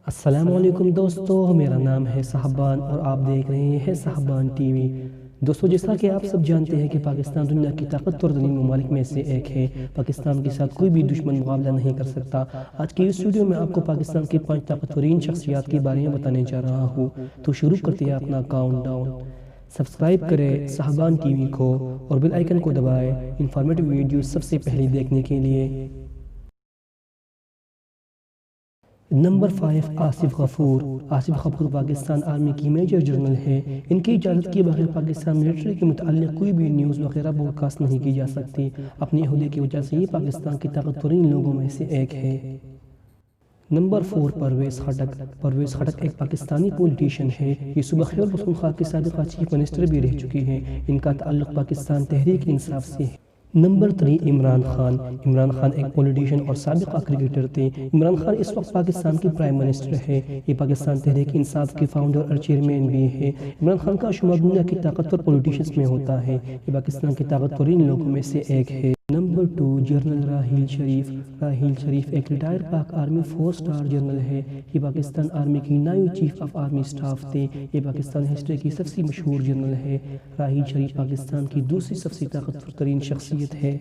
السلام علیکم دوستو، میرا نام ہے صاحبان اور آپ دیکھ رہے ہیں صاحبان ٹی وی۔ دوستو، جیسا کہ آپ سب جانتے ہیں کہ پاکستان دنیا کی طاقتور ترین ممالک میں سے ایک ہے۔ پاکستان کے ساتھ کوئی بھی دشمن مقابلہ نہیں کر سکتا۔ آج کی اس ویڈیو میں آپ کو پاکستان کی 5 طاقتورین شخصیات کے بارے میں بتانے جا رہا ہوں۔ تو شروع کرتے ہیں اپنا کاؤنٹ ڈاؤن۔ سبسکرائب کریں صاحبان ٹی وی کو اور بیل آئیکن کو دبائیں انفارمیٹو ویڈیو سب سے پہلے دیکھنے کے لیے۔ نمبر 5، آصف غفور۔ آصف غفور پاکستان آرمی کی میجر جنرل ہے۔ ان کی اجازت کے بغیر پاکستان ملٹری کے متعلق کوئی بھی نیوز وغیرہ براڈ کاسٹ نہیں کی جا سکتی۔ اپنے عہدے کی وجہ سے یہ پاکستان کے طاقتورین لوگوں میں سے ایک ہے۔ نمبر 4، پرویز خٹک۔ پرویز خٹک ایک پاکستانی پولیٹیشین ہے۔ یہ صوبہ خیبر پختونخوا کے سابقہ چیف منسٹر بھی رہ چکے ہیں۔ ان کا تعلق پاکستان تحریک انصاف سے ہے۔ نمبر 3، عمران خان۔ عمران خان ایک پولیٹیشین اور سابقہ کرکٹر تھے۔ عمران خان اس وقت پاکستان کی پرائم منسٹر ہے۔ یہ پاکستان تحریک انصاف کے فاؤنڈر اور چیئرمین بھی ہے۔ عمران خان کا شمار دنیا کی طاقتور پولیٹیشینز میں ہوتا ہے۔ یہ پاکستان کے طاقتورین لوگوں میں سے ایک ہے۔ Number 2، general Raheel Sharif. راحیل شریف ایک ریٹائر پاک آرمی 4 سٹار جنرل ہے۔ یہ پاکستان آرمی کی نائب چیف آف آرمی سٹاف تھے۔ یہ پاکستان ہسٹری کی سب سے مشہور جنرل ہے۔ راحیل شریف پاکستان کی دوسری سب سے طاقتور ترین شخصیت ہے۔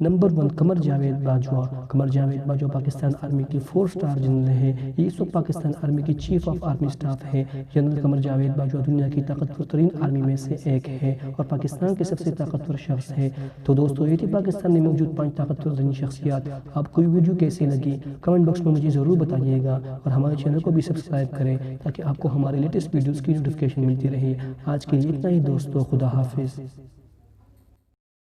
نمبر 1، قمر جاوید باجوہ۔ قمر جاوید باجوہ پاکستان آرمی کی 4 سٹار جنرل ہے۔ یہ اس وقت پاکستان آرمی کی چیف آف آرمی سٹاف ہے۔ جنرل قمر جاوید باجوہ دنیا کی طاقتور ترین آرمی میں سے ایک ہے اور پاکستان کے سب سے طاقتور شخص ہے۔ تو دوستو، یہ تھی پاکستان میں موجود 5 طاقتور ترین شخصیات۔ آپ کو یہ ویڈیو کیسے لگی کمنٹ باکس میں مجھے ضرور بتائیے گا اور ہمارے چینل کو بھی سبسکرائب کریں تاکہ آپ کو ہمارے لیٹسٹ ویڈیوز کی نوٹیفیکیشن ملتی رہے۔ آج کے لیے اتنا ہی دوستو، خدا حافظ۔